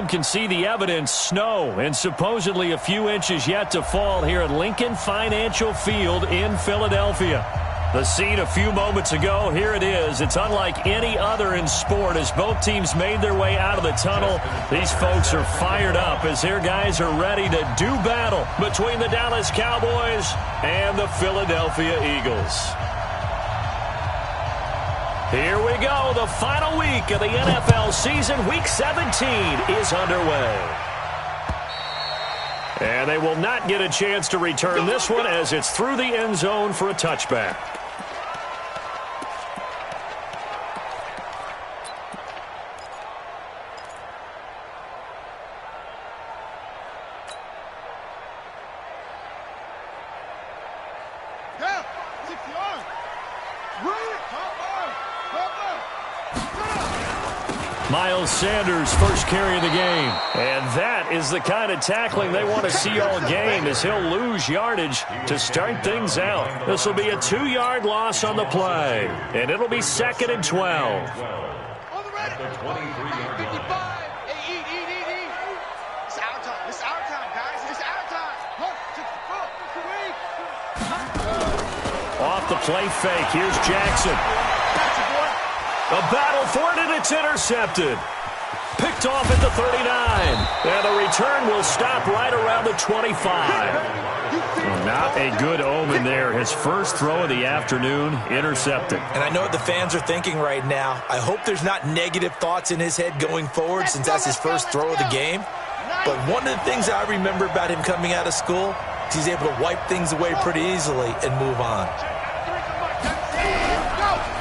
can see the evidence, snow, and supposedly a few inches yet to fall here at Lincoln Financial Field in Philadelphia. The scene a few moments ago, here it is. It's unlike any other in sport as both teams made their way out of the tunnel. These folks are fired up as their guys are ready to do battle between the Dallas Cowboys and the Philadelphia Eagles. Here we go. The final week of the NFL season. Week 17 is underway. And they will not get a chance to return this one as it's through the end zone for a touchback. Miles Sanders, first carry of the game. And that is the kind of tackling they want to see all game as he'll lose yardage to start things out. This will be a 2-yard loss on the play. And it'll be 2nd and 12. On the ready. 55. Hey, eat. It's our time. It's our time, guys. It's our time. Off the play fake. Here's Jackson. A battle for it, and it's intercepted. Picked off at the 39. And the return will stop right around the 25. Not a good omen there. His first throw of the afternoon, intercepted. And I know what the fans are thinking right now. I hope there's not negative thoughts in his head going forward since that's his first throw of the game. But one of the things I remember about him coming out of school is he's able to wipe things away pretty easily and move on.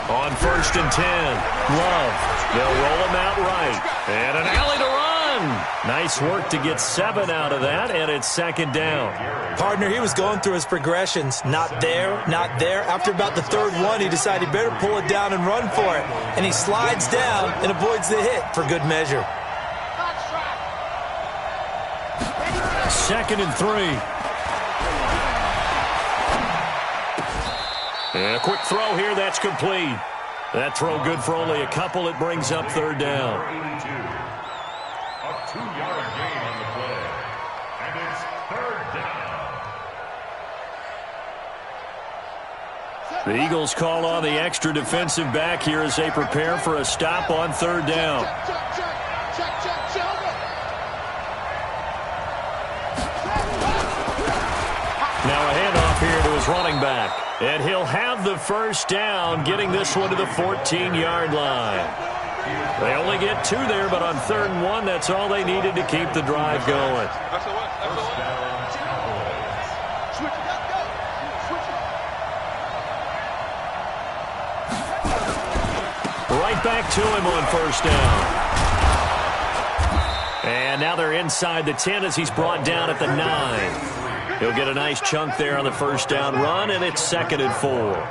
On 1st and 10, Love. They'll roll him out right. And an alley to run. Nice work to get 7 out of that, and it's 2nd down. Partner, he was going through his progressions. Not there, not there. After about the 3rd one, he decided he better pull it down and run for it. And he slides down and avoids the hit for good measure. 2nd and 3. And a quick throw here, that's complete. That throw good for only a couple. It brings up 3rd down. A 2-yard gain on the play. And it's 3rd down. The Eagles call on the extra defensive back here as they prepare for a stop on 3rd down. Now a handoff here to his running back. And he'll have the first down, getting this one to the 14-yard line. They only get 2 there, but on 3rd and 1, that's all they needed to keep the drive going. Right back to him on 1st down. And now they're inside the 10 as he's brought down at the 9. He'll get a nice chunk there on the 1st down run, and it's 2nd and 4.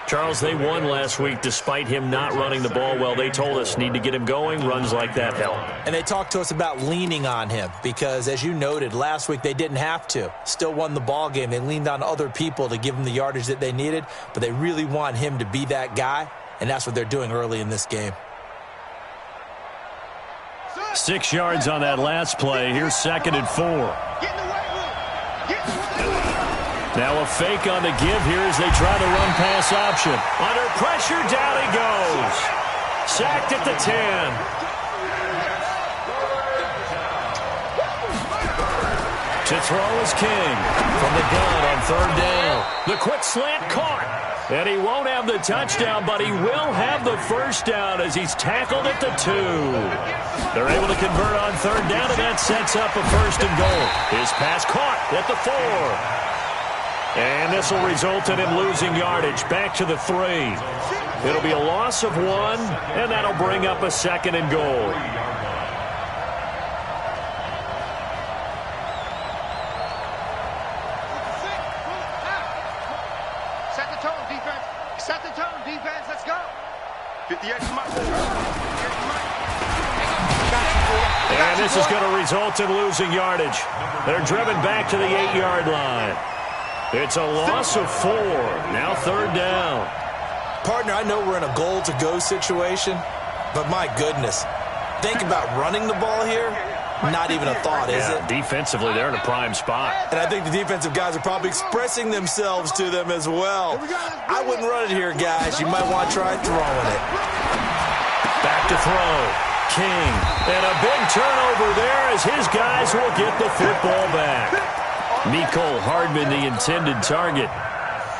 Charles, they won last week despite him not running the ball well. They told us need to get him going. Runs like that help. And they talked to us about leaning on him because, as you noted, last week they didn't have to. Still won the ball game. They leaned on other people to give them the yardage that they needed, but they really want him to be that guy, and that's what they're doing early in this game. 6 yards on that last play. Here's 2nd and 4. Now a fake on the give here as they try the run-pass option. Under pressure, down he goes. Sacked at the 10. To throw is King from the gun on 3rd down. The quick slant caught. And he won't have the touchdown, but he will have the first down as he's tackled at the 2. They're able to convert on 3rd down, and that sets up a 1st and goal. His pass caught at the 4. And this will result in him losing yardage back to the 3. It'll be a loss of 1, and that'll bring up a 2nd and goal. Set the tone, defense. Set the tone, defense. Let's go. 58 And this is going to result in losing yardage. They're driven back to the 8-yard line. It's a loss of 4. Now 3rd down. Partner, I know we're in a goal-to-go situation, but my goodness, think about running the ball here, not even a thought, is it? Defensively, they're in a prime spot. And I think the defensive guys are probably expressing themselves to them as well. I wouldn't run it here, guys. You might want to try throwing it. Back to throw. King. And a big turnover there as his guys will get the football back. Mecole Hardman, the intended target.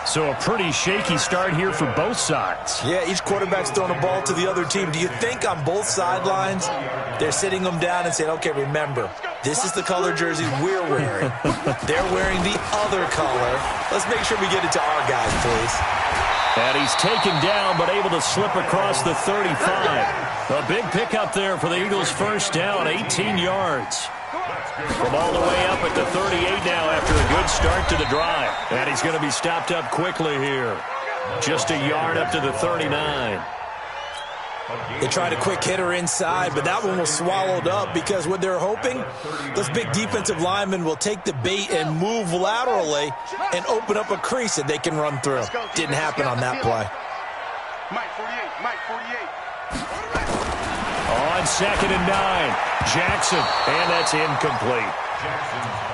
So a pretty shaky start here for both sides. Yeah, each quarterback's throwing a ball to the other team. Do you think on both sidelines they're sitting them down and saying, okay, remember, this is the color jersey we're wearing. They're wearing the other color. Let's make sure we get it to our guys, please. And he's taken down but able to slip across the 35. A big pickup there for the Eagles' first down, 18 yards. From all the way up at the 38 now after a good start to the drive. And he's going to be stopped up quickly here. Just a yard up to the 39. They tried a quick hitter inside, but that one was swallowed up because what they're hoping, those big defensive linemen will take the bait and move laterally and open up a crease that they can run through. Didn't happen on that play. Mike 48, Mike 48. On 2nd and 9, Jackson, and that's incomplete.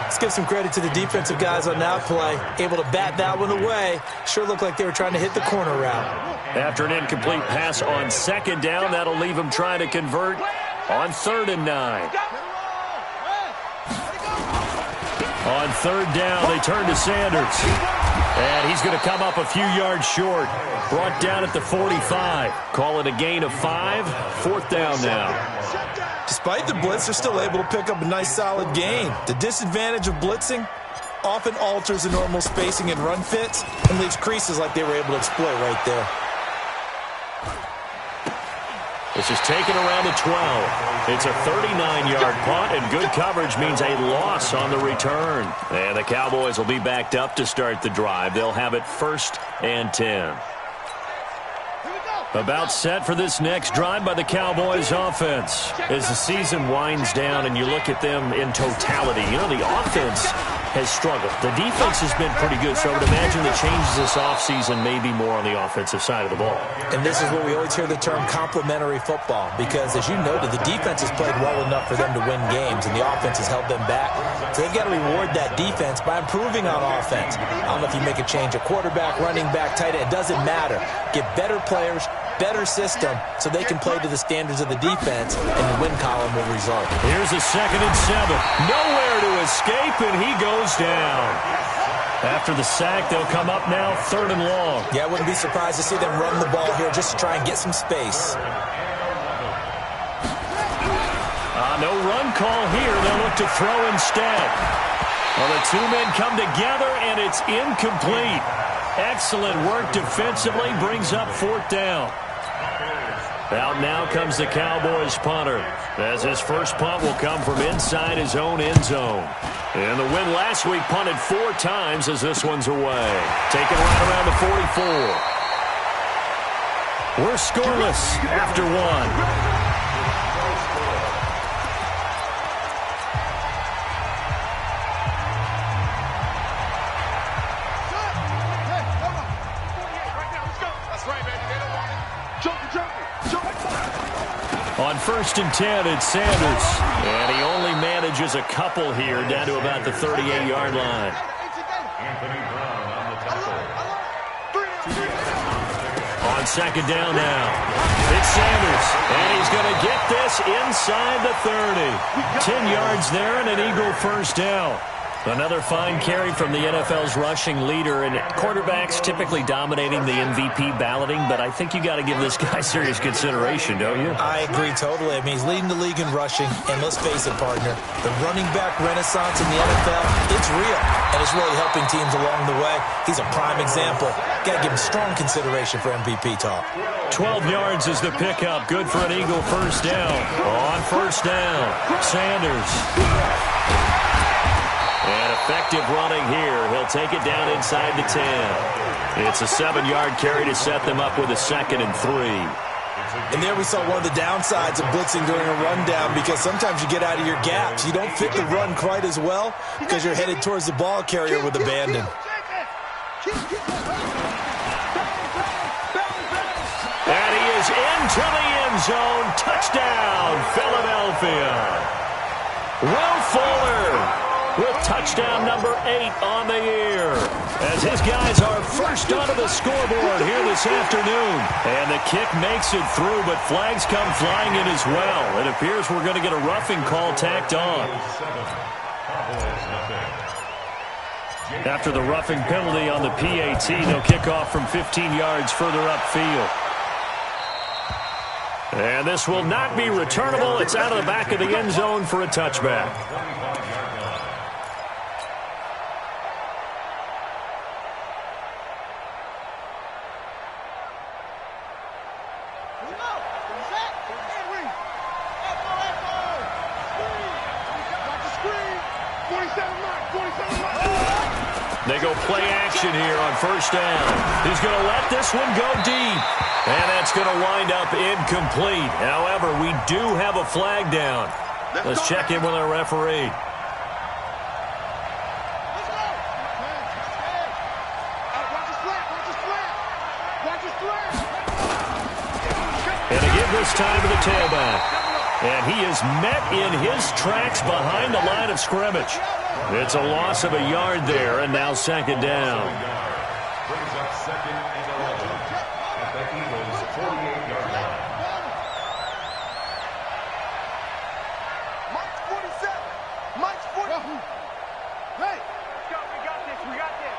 Let's give some credit to the defensive guys on that play. Able to bat that one away. Sure looked like they were trying to hit the corner route. After an incomplete pass on 2nd down, that'll leave him trying to convert on 3rd and 9. On 3rd down, they turn to Sanders. And he's going to come up a few yards short. Brought down at the 45. Call it a gain of 5. 4th down now. Despite the blitz, they're still able to pick up a nice solid gain. The disadvantage of blitzing often alters the normal spacing and run fits and leaves creases like they were able to exploit right there. This is taken around the 12. It's a 39-yard punt, and good coverage means a loss on the return. And the Cowboys will be backed up to start the drive. They'll have it 1st and 10. About set for this next drive by the Cowboys offense. As the season winds down and you look at them in totality, you know, the offense has struggled. The defense has been pretty good, so I would imagine the changes this offseason may be more on the offensive side of the ball. And this is where we always hear the term complementary football, because as you noted, the defense has played well enough for them to win games, and the offense has held them back. So they've got to reward that defense by improving on offense. I don't know if you make a change at quarterback, running back, tight end. It doesn't matter. Get better players, better system, so they can play to the standards of the defense, and the win column will result. Here's a 2nd and 7. Nowhere to escape, and he goes down. After the sack, they'll come up now 3rd and long. Yeah, I wouldn't be surprised to see them run the ball here just to try and get some space. No run call here. They'll look to throw instead. Well, the two men come together, and it's incomplete. Excellent work defensively. Brings up 4th down. Out now comes the Cowboys punter, as his first punt will come from inside his own end zone. And the win last week punted 4 times as this one's away. Taken right around the 44. We're scoreless after 1. On 1st and 10, it's Sanders. And he only manages a couple here down to about the 38-yard line. On 2nd down now, it's Sanders. And he's going to get this inside the 30. 10 yards there and an Eagle first down. Another fine carry from the NFL's rushing leader, and quarterbacks typically dominating the MVP balloting, but I think you got to give this guy serious consideration, don't you? I agree totally. I mean, he's leading the league in rushing, and let's face it, partner, the running back renaissance in the NFL, it's real, and it's really helping teams along the way. He's a prime example. Got to give him strong consideration for MVP talk. 12 yards is the pickup. Good for an Eagle first down. On 1st down, Sanders. And effective running here. He'll take it down inside the 10. It's a 7-yard carry to set them up with a 2nd and 3. And there we saw one of the downsides of blitzing during a rundown, because sometimes you get out of your gaps. You don't fit the run quite as well because you're headed towards the ball carrier with abandon. And he is goes into the end zone. Touchdown, Philadelphia. Will Fuller with touchdown number 8 on the year, as his guys are first onto the scoreboard here this afternoon. And the kick makes it through, but flags come flying in as well. It appears we're going to get a roughing call tacked on. After the roughing penalty on the PAT, they'll kick off from 15 yards further upfield. And this will not be returnable. It's out of the back of the end zone for a touchback. They go play action here on first down. He's going to let this one go deep. And that's going to wind up incomplete. However, we do have a flag down. Let's check in with our referee. And to give this time to the tailback. And he is met in his tracks behind the line of scrimmage. It's a loss of a yard there, and now second down. Brings up second and 11 at the Eagles' 48-yard line. Mike's 47. Mike's 40. Hey. Let's go. We got this. We got this.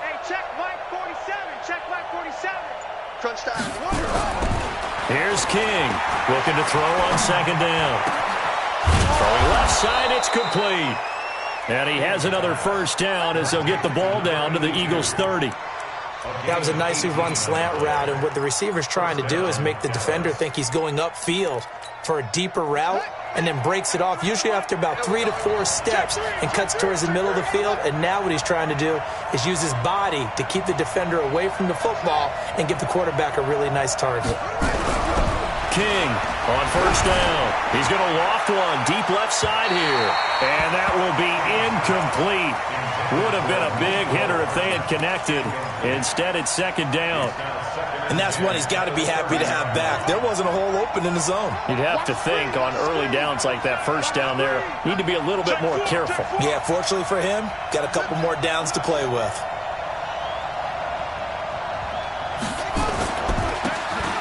Hey, check Mike 47. Check Mike 47. Crunch time. Here's King, looking to throw on second down. From left side, it's complete. And he has another first down as they'll get the ball down to the Eagles' 30. That was a nicely run slant route, and what the receiver's trying to do is make the defender think he's going upfield for a deeper route, and then breaks it off, usually after about 3 to 4 steps, and cuts towards the middle of the field. And now what he's trying to do is use his body to keep the defender away from the football and give the quarterback a really nice target. King on first down. He's going to loft one deep left side here. And that will be incomplete. Would have been a big hitter if they had connected. Instead, it's second down. And that's one he's got to be happy to have back. There wasn't a hole open in the zone. You'd have to think on early downs like that first down there, need to be a little bit more careful. Yeah, fortunately for him, got a couple more downs to play with.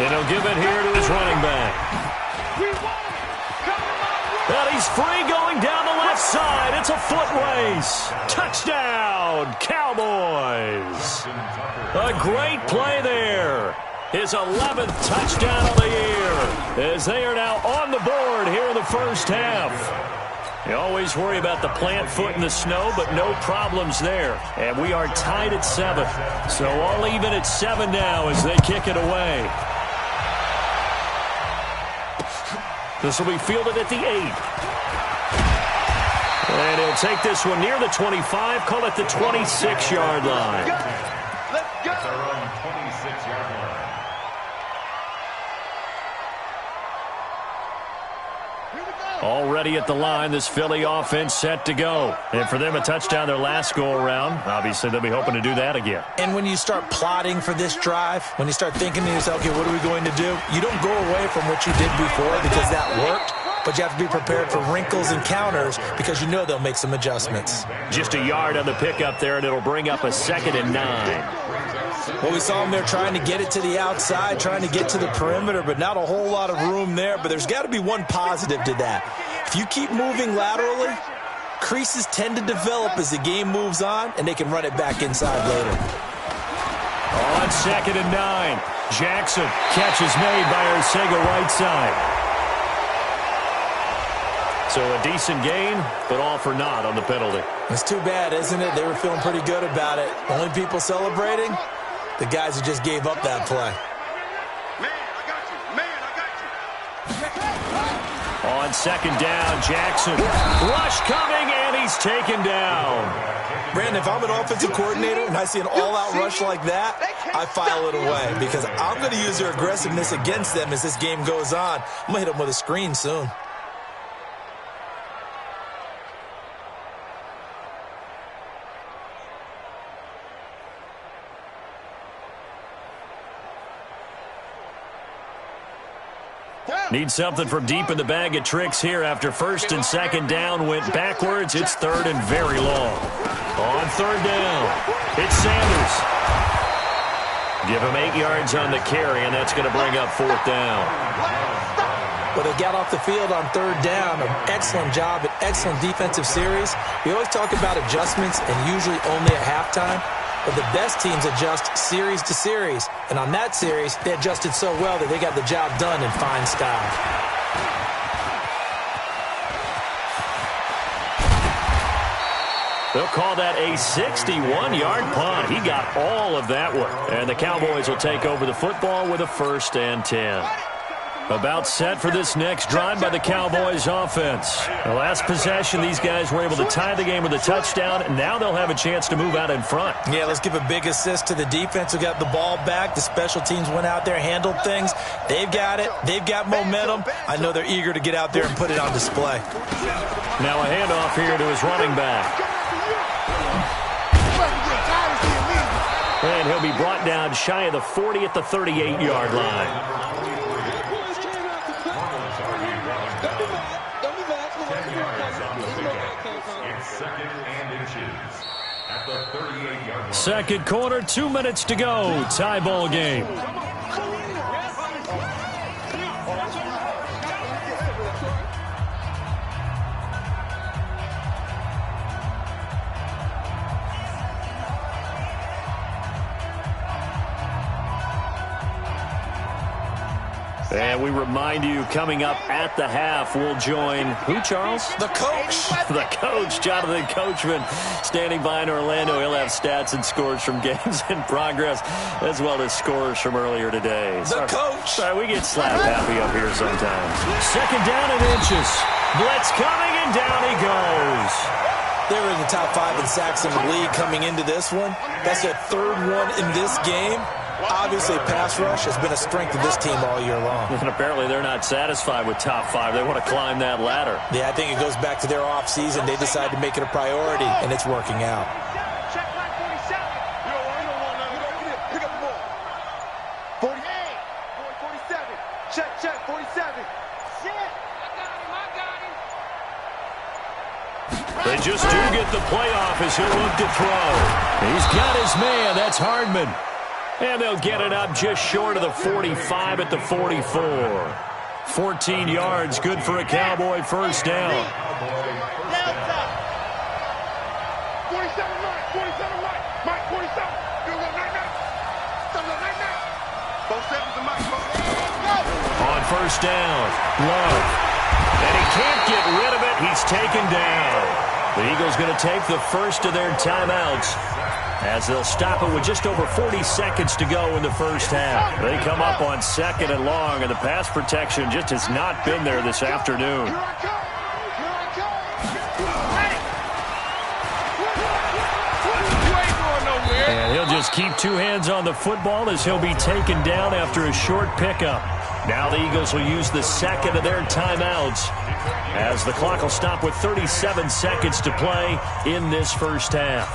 And he'll give it here to his running back. And he's free going down the left side. It's a foot race. Touchdown, Cowboys. A great play there. His 11th touchdown of the year, as they are now on the board here in the first half. You always worry about the plant foot in the snow, but no problems there. And we are tied at 7. So all even at 7 now as they kick it away. This will be fielded at the 8. And he'll take this one near the 25, call it the 26-yard line. Let's go. That's our own 26-yard line. Already at the line, this Philly offense set to go. And for them, a touchdown their last go-around. Obviously, they'll be hoping to do that again. And when you start plotting for this drive, when you start thinking to yourself, okay, what are we going to do? You don't go away from what you did before because that worked, but you have to be prepared for wrinkles and counters because you know they'll make some adjustments. Just a yard on the pickup there, and it'll bring up a 2nd and 9. Well, we saw them there trying to get it to the outside, trying to get to the perimeter, but not a whole lot of room there. But there's got to be one positive to that. If you keep moving laterally, creases tend to develop as the game moves on, and they can run it back inside later. On 2nd and 9, Jackson. Catch is made by Arcega-Whiteside. So a decent gain, but all for naught on the penalty. It's too bad, isn't it? They were feeling pretty good about it. Only people celebrating, the guys who just gave up that play. Man, I got you. Man, I got you. On 2nd down, Jackson. Rush coming, and he's taken down. Brandon, if I'm an offensive coordinator and I see an all-out rush like that, I file it away because I'm going to use their aggressiveness against them as this game goes on. I'm going to hit them with a screen soon. Need something from deep in the bag of tricks here after first and second down went backwards. It's third and very long. On third down, it's Sanders. Give him 8 yards on the carry, and that's going to bring up fourth down. Well, they got off the field on third down. An excellent job, an excellent defensive series. We always talk about adjustments and usually only at halftime. But the best teams adjust series to series. And on that series, they adjusted so well that they got the job done in fine style. They'll call that a 61-yard punt. He got all of that one. And the Cowboys will take over the football with a 1st and 10. About set for this next drive by the Cowboys offense. The last possession, these guys were able to tie the game with a touchdown, and now they'll have a chance to move out in front. Yeah, let's give a big assist to the defense who got the ball back. The special teams went out there, handled things. They've got it. They've got momentum. I know they're eager to get out there and put it on display. Now a handoff here to his running back. And he'll be brought down shy of the 40 at the 38-yard line. Second quarter, 2 minutes to go. Tie ball game. And we remind you, coming up at the half, we'll join who, Charles? The coach. The coach, Jonathan Coachman, standing by in Orlando. He'll have stats and scores from games in progress, as well as scores from earlier today. The coach. Sorry, we get slap happy up here sometimes. Second down and inches. Blitz coming, and down he goes. They were in the top 5 in sacks in the league coming into this one. That's their third one in this game. Obviously, pass rush has been a strength of this team all year long. And apparently they're not satisfied with top 5. They want to climb that ladder. Yeah, I think it goes back to their offseason. They decided to make it a priority, and it's working out. Check line 47. You don't want no. Pick up the ball. 48. Boy, 47. Check, 47. Shit. I got him. They just do get the playoff as he'll look to throw. He's got his man. That's Hardman. And they'll get it up just short of the 45 at the 44. 14 yards, good for a Cowboy first down. 47 right, 47 right. Mike, 47. You go night. Both sevens to Mike. On first down, Love. And he can't get rid of it. He's taken down. The Eagles going to take the first of their timeouts, as they'll stop it with just over 40 seconds to go in the first half. They come up on second and long, and the pass protection just has not been there this afternoon. And he'll just keep 2 hands on the football as he'll be taken down after a short pickup. Now the Eagles will use the second of their timeouts, as the clock will stop with 37 seconds to play in this first half.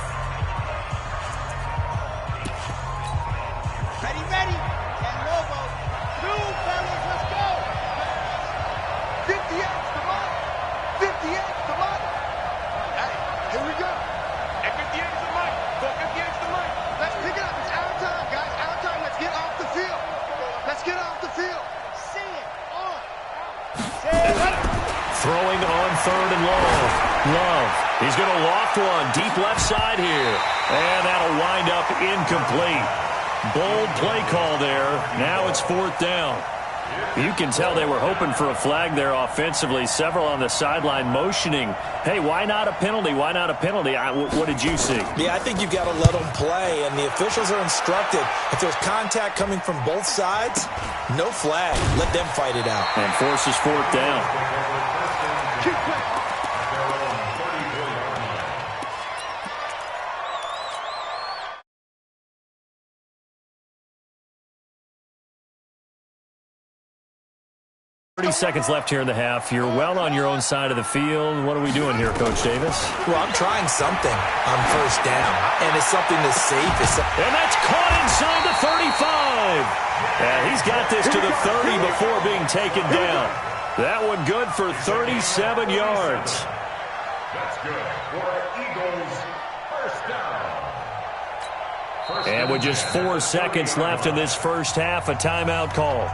Throwing on third and long. Love. He's going to loft one deep left side here. And that'll wind up incomplete. Bold play call there. Now it's fourth down. You can tell they were hoping for a flag there offensively. Several on the sideline motioning, hey, why not a penalty? Why not a penalty? What did you see? Yeah, I think you've got to let them play, and the officials are instructed. If there's contact coming from both sides, no flag. Let them fight it out. And forces fourth down. Keep playing. 30 seconds left here in the half. You're well on your own side of the field. What are we doing here, Coach Davis? Well, I'm trying something on first down, and it's something that's safe. And that's caught inside the 35. And he's got this to the 30 before being taken down. That one good for 37 yards. That's good for Eagles first down. And with just 4 seconds left in this first half, a timeout call.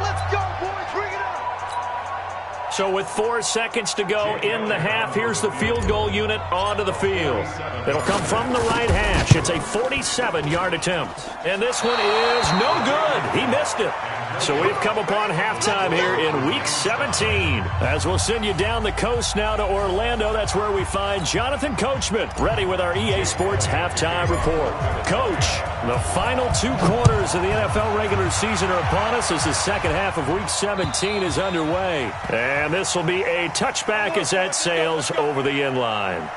Let's go, boys. Bring it up. So with 4 seconds to go in the half, here's the field goal unit onto the field. It'll come from the right hash. It's a 47-yard attempt. And this one is no good. He missed it. So we've come upon halftime here in Week 17. As we'll send you down the coast now to Orlando, that's where we find Jonathan Coachman, ready with our EA Sports halftime report. Coach, the final 2 quarters of the NFL regular season are upon us as the second half of Week 17 is underway. And this will be a touchback as that sails over the end line.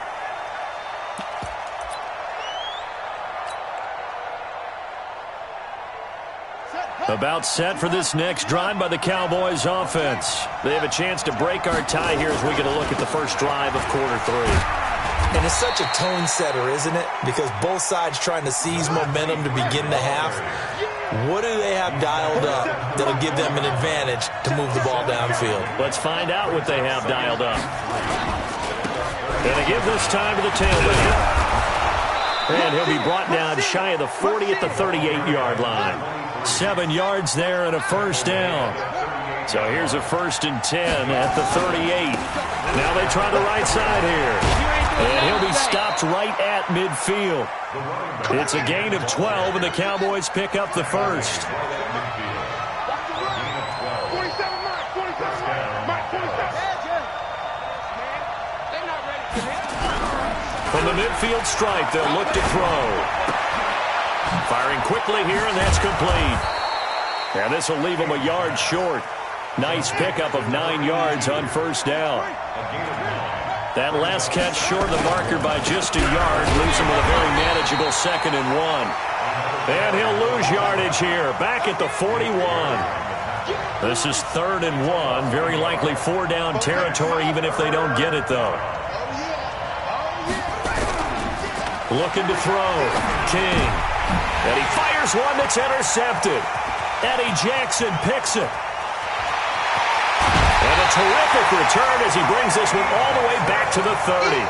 About set for this next drive by the Cowboys offense. They have a chance to break our tie here as we get a look at the first drive of quarter 3. And it's such a tone setter, isn't it? Because both sides trying to seize momentum to begin the half. What do they have dialed up that'll give them an advantage to move the ball downfield? Let's find out what they have dialed up. And they give this time to the tailback. And he'll be brought down shy of the 40 at the 38-yard line. 7 yards there and a first down. So here's a 1st and 10 at the 38. Now they try the right side here. And he'll be stopped right at midfield. It's a gain of 12, and the Cowboys pick up the first. From the midfield stripe, they'll look to throw. Firing quickly here, and that's complete. And this will leave them a yard short. Nice pickup of 9 yards on first down. That last catch short of the marker by just a yard leaves him with a very manageable 2nd and 1. And he'll lose yardage here, back at the 41. This is 3rd and 1, very likely 4-down territory even if they don't get it, though. Looking to throw. King. And he fires one that's intercepted. Eddie Jackson picks it. And a terrific return as he brings this one all the way back to the 30.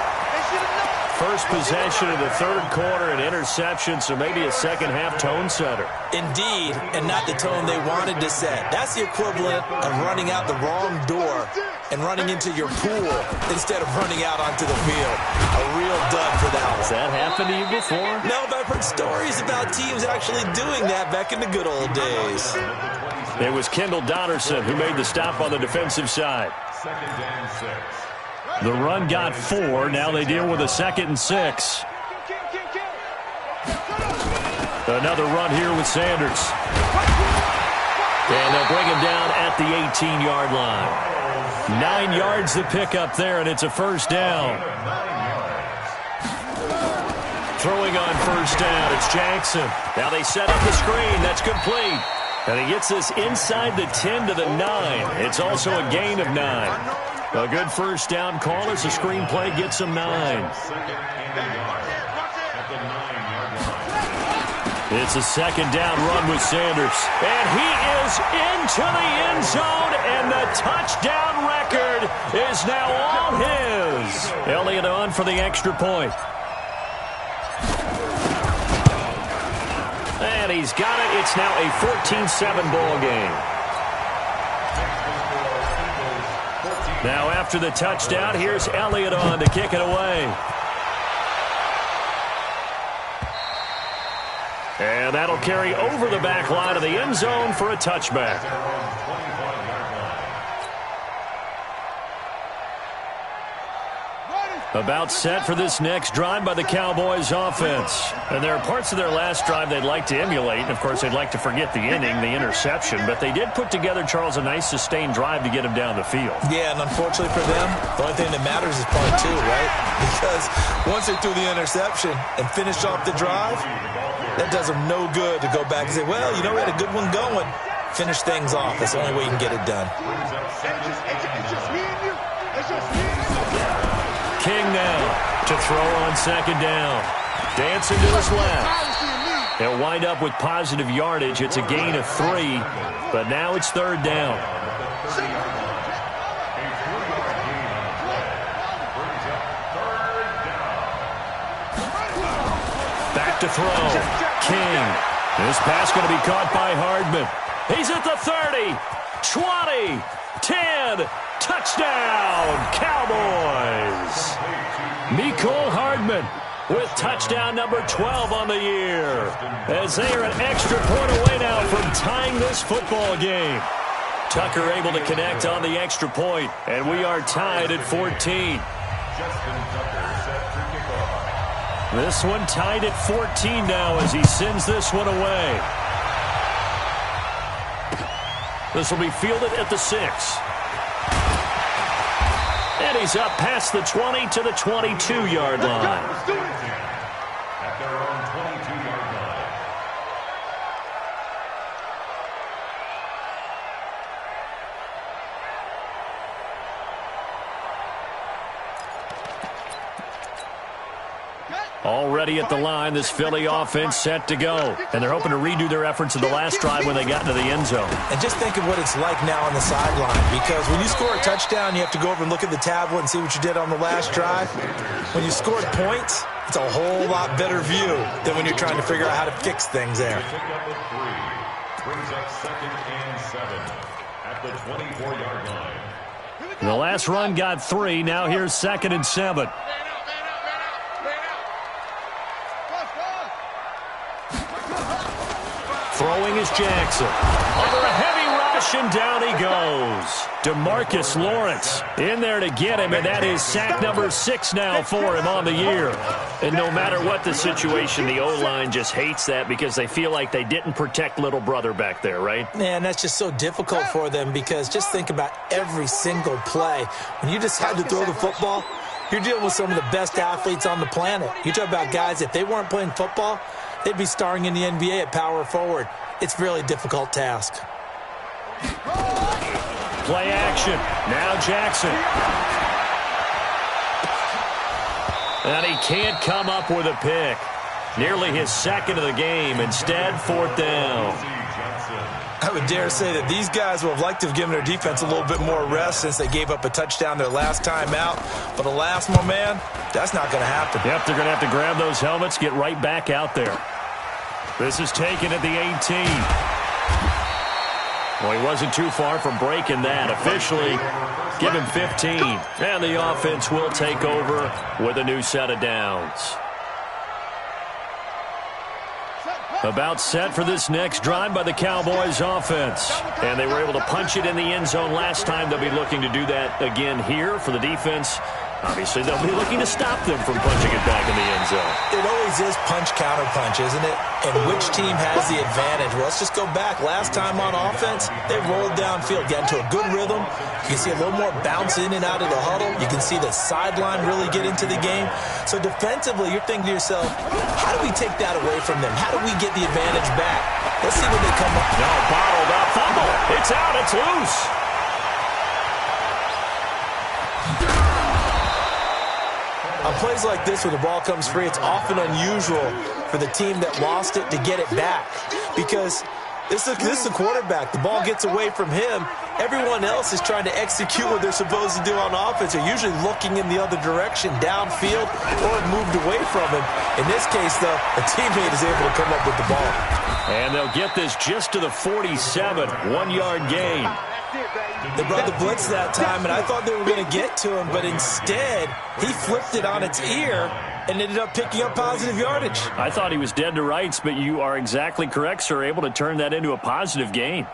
First possession of the 3rd quarter, an interception, so maybe a second-half tone setter. Indeed, and not the tone they wanted to set. That's the equivalent of running out the wrong door and running into your pool instead of running out onto the field. A real dud for that one. Has that happened to you before? No, but I've heard stories about teams actually doing that back in the good old days. It was Kendall Donnerson who made the stop on the defensive side. 2nd and 6. The run got 4. Now they deal with a 2nd and 6. Another run here with Sanders. And they'll bring him down at the 18-yard line. 9 yards to pick up there, and it's a first down. Throwing on first down, it's Jackson. Now they set up the screen. That's complete. And he gets this inside the 10 to the 9. It's also a gain of 9. A good first down call as the screenplay gets him 9. It's a 2nd down run with Sanders. And he is into the end zone, and the touchdown record is now all his. Elliott on for the extra point. And he's got it. It's now a 14-7 ball game. Now after the touchdown, here's Elliott on to kick it away. And that'll carry over the back line of the end zone for a touchback. About set for this next drive by the Cowboys offense. And there are parts of their last drive they'd like to emulate. And, of course, they'd like to forget the inning, the interception. But they did put together, Charles, a nice sustained drive to get him down the field. Yeah, and unfortunately for them, the only thing that matters is part 2, right? Because once they threw the interception and finished off the drive, that does them no good to go back and say, well, you know, we had a good one going. Finish things off. That's the only way you can get it done. It's just me and you. It's just me and you. King now to throw on second down. Dancing to his left. He'll wind up with positive yardage. It's a gain of 3, but now it's third down. Back to throw. King. This pass going to be caught by Hardman. He's at the 30, 20, 10. Touchdown, Cowboys. Mecole Hardman with touchdown number 12 on the year, as they are an extra point away now from tying this football game. Tucker able to connect on the extra point, and we are tied at 14. This one tied at 14 now as he sends this one away. This will be fielded at the 6. And he's up past the 20 to the 22-yard line. At their own 22-yard line. Already at the line, this Philly offense set to go. And they're hoping to redo their efforts in the last drive when they got into the end zone. And just think of what it's like now on the sideline, because when you score a touchdown, you have to go over and look at the tablet and see what you did on the last drive. When you scored points, it's a whole lot better view than when you're trying to figure out how to fix things there. Pick up at 3. Brings up 2nd and 7 at the 24-yard line. The last run got 3. Now here's 2nd and 7. Throwing is Jackson. Under a heavy rush, and down he goes. DeMarcus Lawrence in there to get him, and that is sack number 6 now for him on the year. And no matter what the situation, the O-line just hates that because they feel like they didn't protect little brother back there, right? Man, that's just so difficult for them, because just think about every single play. When you just had to throw the football, you're dealing with some of the best athletes on the planet. You talk about guys, if they weren't playing football, they'd be starring in the NBA at power forward. It's a really difficult task. Play action. Now Jackson. And he can't come up with a pick. Nearly his 2nd of the game. Instead, 4th down. I would dare say that these guys would have liked to have given their defense a little bit more rest since they gave up a touchdown their last time out. But alas, my man, that's not going to happen. Yep, they're going to have to grab those helmets, get right back out there. This is taken at the 18. Well, he wasn't too far from breaking that. Officially, give him 15. And the offense will take over with a new set of downs. About set for this next drive by the Cowboys offense. And they were able to punch it in the end zone last time. They'll be looking to do that again here for the defense. Obviously, they'll be looking to stop them from punching it back in the end zone. It always is punch-counter-punch, isn't it? And which team has the advantage? Well, let's just go back. Last time on offense, they rolled downfield, got into a good rhythm. You can see a little more bounce in and out of the huddle. You can see the sideline really get into the game. So defensively, you're thinking to yourself, how do we take that away from them? How do we get the advantage back? Let's see when they come up. No, bottled up. Fumble. It's out. It's loose. On plays like this where the ball comes free, it's often unusual for the team that lost it to get it back, because this is a quarterback. The ball gets away from him. Everyone else is trying to execute what they're supposed to do on offense. They're usually looking in the other direction, downfield, or moved away from him. In this case, though, a teammate is able to come up with the ball. And they'll get this just to the 47, 1-yard gain. They brought the blitz that time, and I thought they were going to get to him, but instead, he flipped it on its ear and ended up picking up positive yardage. I thought he was dead to rights, but you are exactly correct, sir, able to turn that into a positive gain.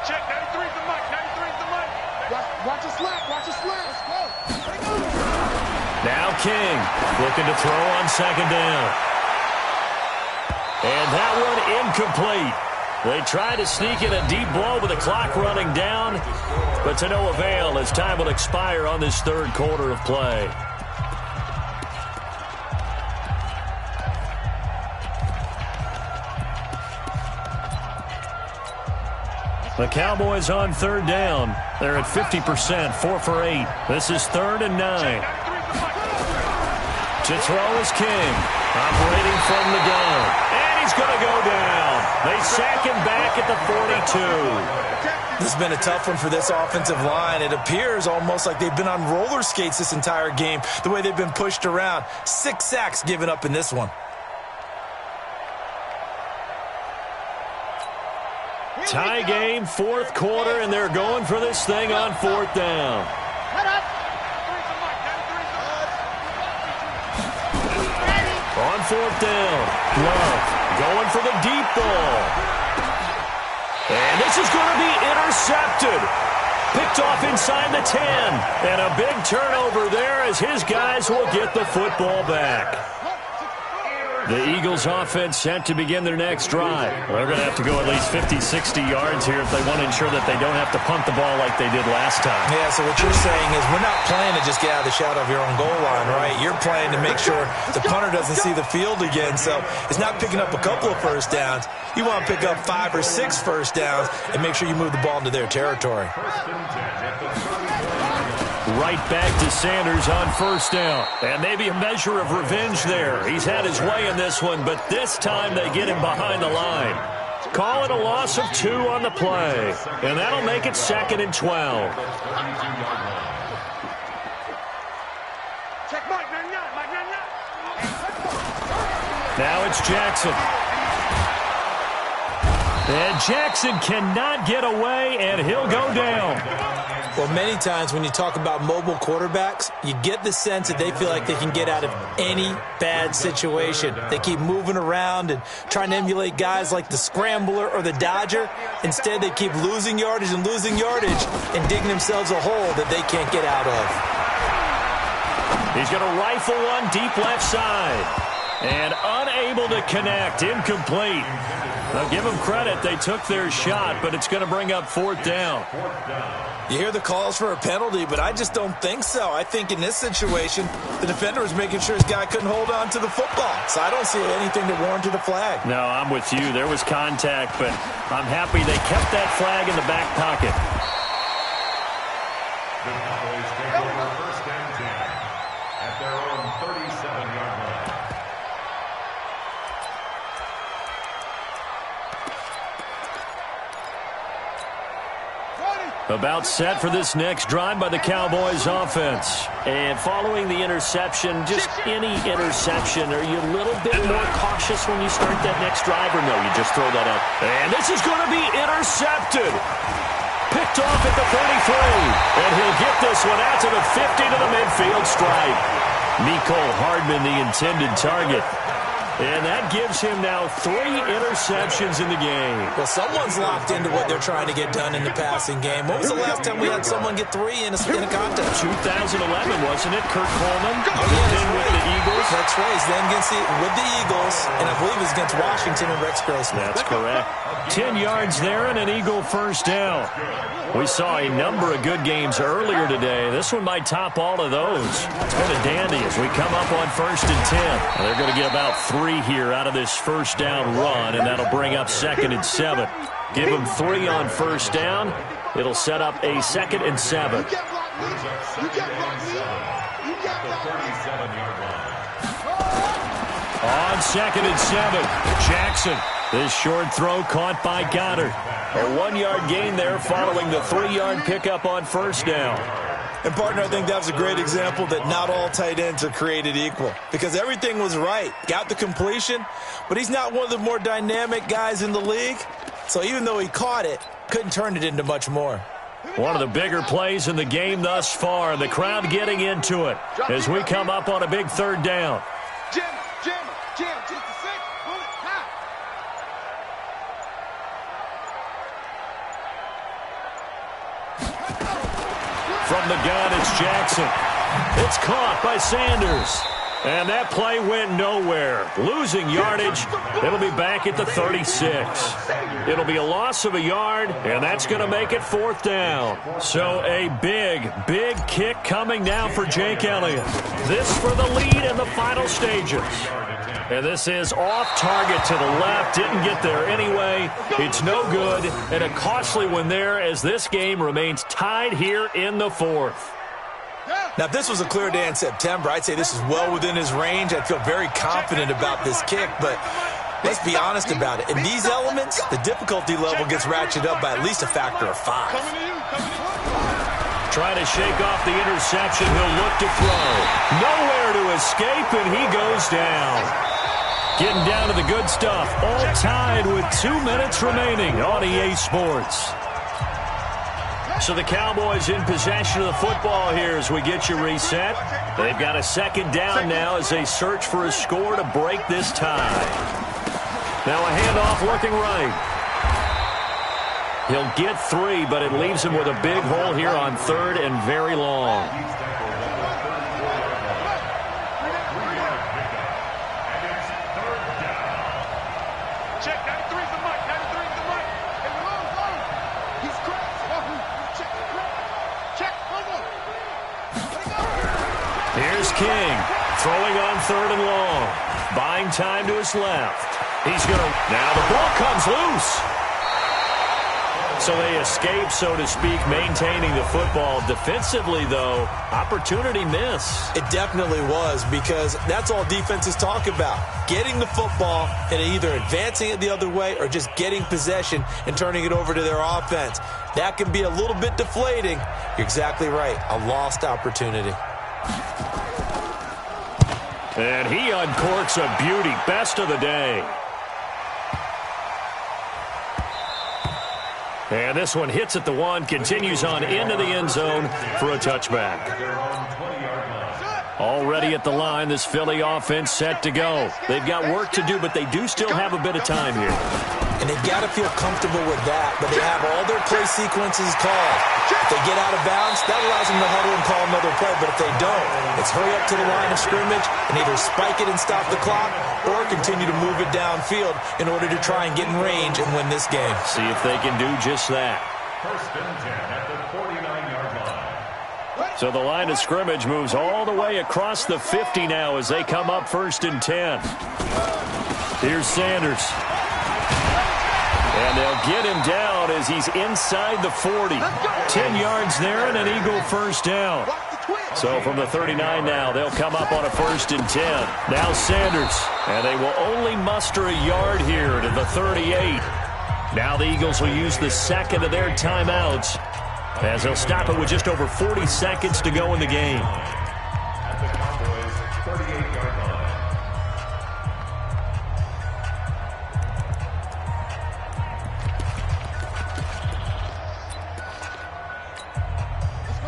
Check, 93's the mic, 93's the mic. Watch your slap, watch your slap. Let's go. Now King looking to throw on second down. And that one incomplete. They try to sneak in a deep blow with the clock running down, but to no avail as time will expire on this third quarter of play. The Cowboys on third down. They're at 50%, 4 for 8. This is 3rd and 9. To throw is King, operating from the gun. And he's going to go down. They sack him back at the 42. This has been a tough one for this offensive line. It appears almost like they've been on roller skates this entire game, the way they've been pushed around. 6 sacks given up in this one. Tie game, 4th quarter, and they're going for this thing on 4th down. On 4th down, Love going for the deep ball. And this is going to be intercepted. Picked off inside the 10. And a big turnover there as his guys will get the football back. The Eagles offense set to begin their next drive. They're going to have to go at least 50, 60 yards here if they want to ensure that they don't have to punt the ball like they did last time. Yeah, so what you're saying is we're not playing to just get out of the shadow of your own goal line, right? You're playing to make sure the punter doesn't see the field again. So it's not picking up a couple of first downs. You want to pick up 5 or 6 first downs and make sure you move the ball into their territory. Right back to Sanders on 1st down. And maybe a measure of revenge there. He's had his way in this one, but this time they get him behind the line. Call it a loss of 2 on the play. And that'll make it 2nd and 12. Now it's Jackson. And Jackson cannot get away, and he'll go down. Well, many times when you talk about mobile quarterbacks, you get the sense that they feel like they can get out of any bad situation. They keep moving around and trying to emulate guys like the Scrambler or the Dodger. Instead, they keep losing yardage and digging themselves a hole that they can't get out of. He's going to rifle one deep left side. And unable to connect, incomplete. Now, give them credit. They took their shot, but it's going to bring up 4th down. You hear the calls for a penalty, but I just don't think so. I think in this situation, the defender was making sure his guy couldn't hold on to the football. So I don't see anything to warrant the flag. No, I'm with you. There was contact, but I'm happy they kept that flag in the back pocket. The Cowboys take over 1st and 10 at their own 37-yard line. About set for this next drive by the Cowboys offense. And following the interception, just any interception, are you a little bit more cautious when you start that next drive, or no, you just throw that up? And this is going to be intercepted. Picked off at the 33. And he'll get this one out to the 50 to the midfield stripe. Mecole Hardman, the intended target. And that gives him now 3 interceptions in the game. Well, someone's locked into what they're trying to get done in the passing game. When was the last time we had someone get 3 in a contest? 2011, wasn't it? Kurt Coleman then with the Eagles. That's right. He's then with the Eagles, and I believe it's against Washington and Rex Grossman. That's correct. 10 yards there and an Eagle 1st down. We saw a number of good games earlier today. This one might top all of those. It's been a dandy as we come up on 1st and 10. They're going to get about 3 here out of this 1st down run, and that'll bring up 2nd and 7. Give them 3 on 1st down. It'll set up a 2nd and 7. On 2nd and 7, Jackson. This short throw caught by Goddard. A 1-yard gain there following the 3-yard pickup on 1st down. And, partner, I think that was a great example that not all tight ends are created equal, because everything was right. Got the completion, but he's not one of the more dynamic guys in the league. So even though he caught it, couldn't turn it into much more. One of the bigger plays in the game thus far. The crowd getting into it as we come up on a big 3rd down. Jim, just a sec. From the gun, it's Jackson. It's caught by Sanders. And that play went nowhere. Losing yardage. It'll be back at the 36. It'll be a loss of a yard, and that's going to make it 4th down. So a big, big kick coming now for Jake Elliott. This for the lead in the final stages. And this is off target to the left. Didn't get there anyway. It's no good. And a costly one there as this game remains tied here in the 4th. Now, if this was a clear day in September, I'd say this is well within his range. I'd feel very confident about this kick, but let's be honest about it. In these elements, the difficulty level gets ratcheted up by at least a factor of 5. Trying to shake off the interception. He'll look to throw. Nowhere to escape, and he goes down. Getting down to the good stuff. All tied with 2 minutes remaining on EA Sports. So the Cowboys in possession of the football here as we get you reset. They've got a 2nd down now as they search for a score to break this tie. Now a handoff looking right. He'll get 3, but it leaves him with a big hole here on 3rd and very long. Here's King, throwing on 3rd and long. Buying time to his left. He's going to... Now the ball comes loose. So they escape, so to speak, maintaining the football. Defensively, though, opportunity miss. It definitely was, because that's all defenses talk about. Getting the football and either advancing it the other way or just getting possession and turning it over to their offense. That can be a little bit deflating. You're exactly right. A lost opportunity. And he uncorks a beauty. Best of the day. And this one hits at the 1, continues on into the end zone for a touchback. Already at the line, this Philly offense set to go. They've got work to do, but they do still have a bit of time here. And they've got to feel comfortable with that, but they have all their play sequences called. If they get out of bounds, that allows them to huddle and call another play, but if they don't, it's hurry up to the line of scrimmage and either spike it and stop the clock or continue to move it downfield in order to try and get in range and win this game. See if they can do just that. 1st and 10 at the 49-yard line. So the line of scrimmage moves all the way across the 50 now as they come up 1st and 10. Here's Sanders. And they'll get him down as he's inside the 40. 10 yards there and an Eagle 1st down. So from the 39 now, they'll come up on a 1st and 10. Now Sanders. And they will only muster a yard here to the 38. Now the Eagles will use the 2nd of their timeouts as they'll stop it with just over 40 seconds to go in the game. At the Cowboys' 38-yard line.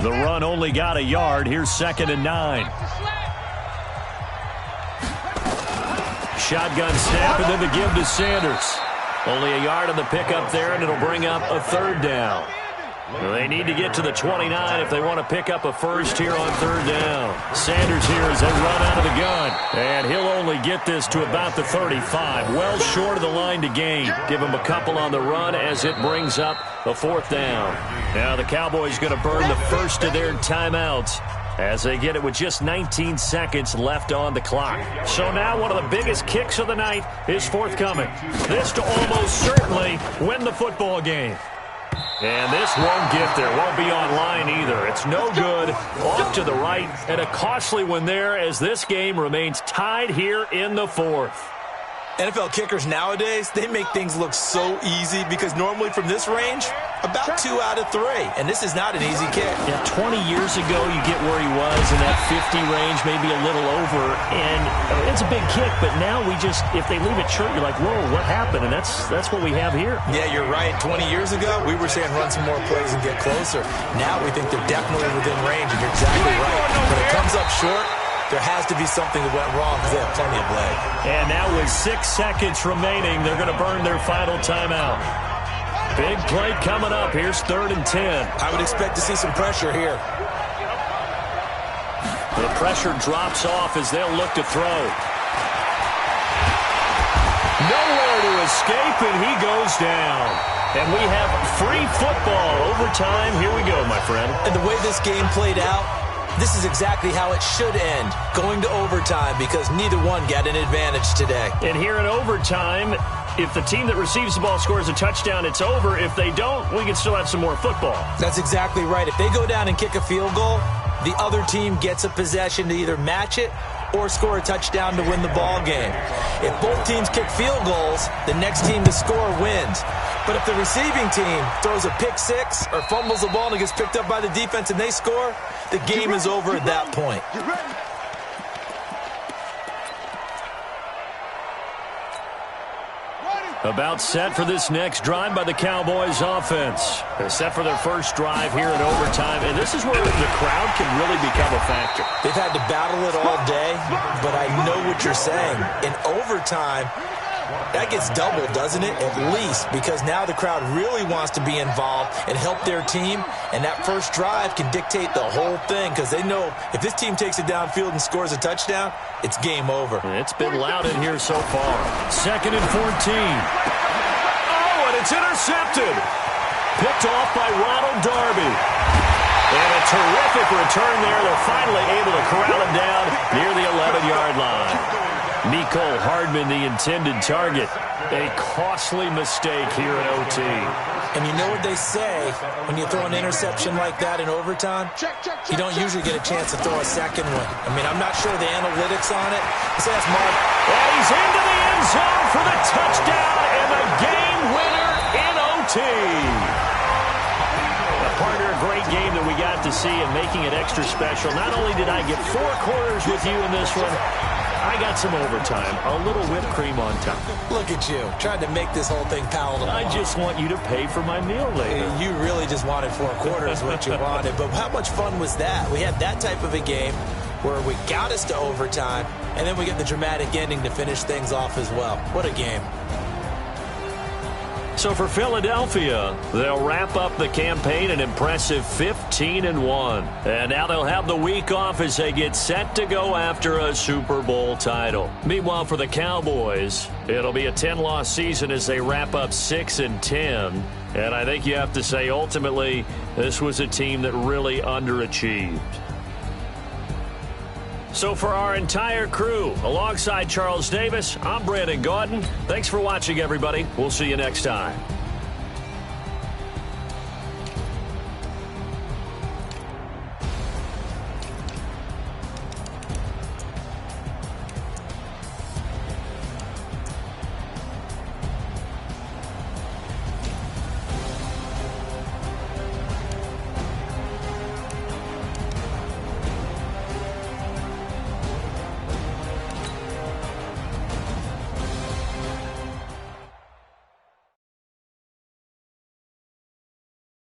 The run only got a yard. Here's 2nd and 9. Shotgun snap and then the give to Sanders. Only a yard on the pickup there, and it'll bring up a 3rd down. They need to get to the 29 if they want to pick up a 1st here on 3rd down. Sanders here as they run out of the gun. And he'll only get this to about the 35. Well short of the line to gain. Give him a couple on the run as it brings up the 4th down. Now the Cowboys going to burn the 1st of their timeouts as they get it with just 19 seconds left on the clock. So now one of the biggest kicks of the night is forthcoming. This to almost certainly win the football game. And this won't get there. Won't be online either. It's no good. Off to the right. And a costly one there as this game remains tied here in the 4th. NFL kickers nowadays, they make things look so easy because normally from this range, about 2 out of 3. And this is not an easy kick. Yeah, 20 years ago, you get where he was in that 50 range, maybe a little over. And it's a big kick, but now we just, if they leave it short, you're like, whoa, what happened? And that's what we have here. Yeah, you're right. 20 years ago, we were saying run some more plays and get closer. Now we think they're definitely within range, and you're exactly right. When it comes up short, there has to be something that went wrong because they have plenty of leg. And now with 6 seconds remaining, they're going to burn their final timeout. Big play coming up. Here's 3rd and 10. I would expect to see some pressure here. The pressure drops off as they'll look to throw. Nowhere to escape, and he goes down. And we have free football. Overtime. Here we go, my friend. And the way this game played out, this is exactly how it should end, going to overtime, because neither one got an advantage today. And here in overtime, if the team that receives the ball scores a touchdown, it's over. If they don't, we can still have some more football. That's exactly right. If they go down and kick a field goal, the other team gets a possession to either match it or score a touchdown to win the ball game. If both teams kick field goals, the next team to score wins. But if the receiving team throws a pick six or fumbles the ball and it gets picked up by the defense and they score, the game is over at that point. About set for this next drive by the Cowboys offense. They're set for their first drive here in overtime, and this is where the crowd can really become a factor. They've had to battle it all day, but I know what you're saying. In overtime, that gets doubled, doesn't it? At least, because now the crowd really wants to be involved and help their team, and that first drive can dictate the whole thing, because they know if this team takes it downfield and scores a touchdown, it's game over. It's been loud in here so far. 2nd and 14. Oh, and it's intercepted. Picked off by Ronald Darby. And a terrific return there. They're finally able to corral him down near the 11-yard line. Mecole Hardman, the intended target. A costly mistake here in OT. And you know what they say, when you throw an interception like that in overtime, you don't usually get a chance to throw a second one. I mean, I'm not sure the analytics on it. So that's Mark. And he's into the end zone for the touchdown and the game winner in OT. Partner, a great game that we got to see and making it extra special. Not only did I get 4 quarters with you in this one, I got some overtime, a little whipped cream on top. Look at you, trying to make this whole thing palatable. I just want you to pay for my meal later. You really just wanted 4 quarters, what you wanted. But how much fun was that? We had that type of a game where we got us to overtime, and then we get the dramatic ending to finish things off as well. What a game. So for Philadelphia, they'll wrap up the campaign an impressive 15-1. And now they'll have the week off as they get set to go after a Super Bowl title. Meanwhile, for the Cowboys, it'll be a 10-loss season as they wrap up 6-10. And I think you have to say, ultimately, this was a team that really underachieved. So for our entire crew, alongside Charles Davis, I'm Brandon Gaudin. Thanks for watching, everybody. We'll see you next time.